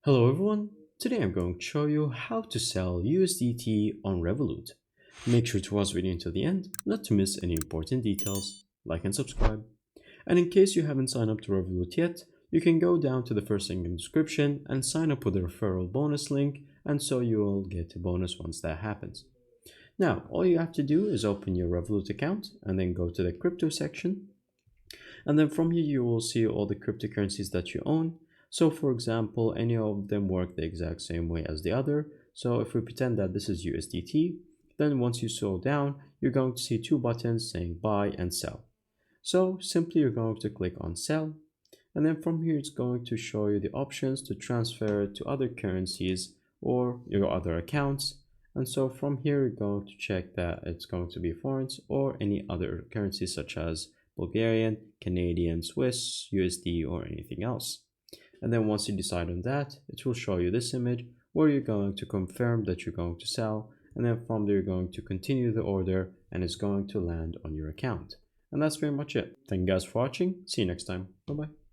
Hello everyone, today I'm going to show you how to sell USDT on Revolut. Make sure to watch the video until the end, not to miss any important details. Like and subscribe. And in case you haven't signed up to Revolut yet, you can go down to the first link in the description and sign up with the referral bonus link, and so you will get a bonus once that happens. Now, all you have to do is open your Revolut account and then go to the crypto section. And then from here, you will see all the cryptocurrencies that you own. So for example, any of them work the exact same way as the other. So if we pretend that this is USDT, then once you scroll down, you're going to see two buttons saying buy and sell. So simply you're going to click on sell. And then from here, it's going to show you the options to transfer it to other currencies or your other accounts. And so from here, you're going to check that it's going to be foreigns or any other currencies such as Bulgarian, Canadian, Swiss, USD, or anything else. And then once you decide on that, it will show you this image where you're going to confirm that you're going to sell. And then from there, you're going to continue the order and it's going to land on your account. And that's pretty much it. Thank you guys for watching. See you next time. Bye bye.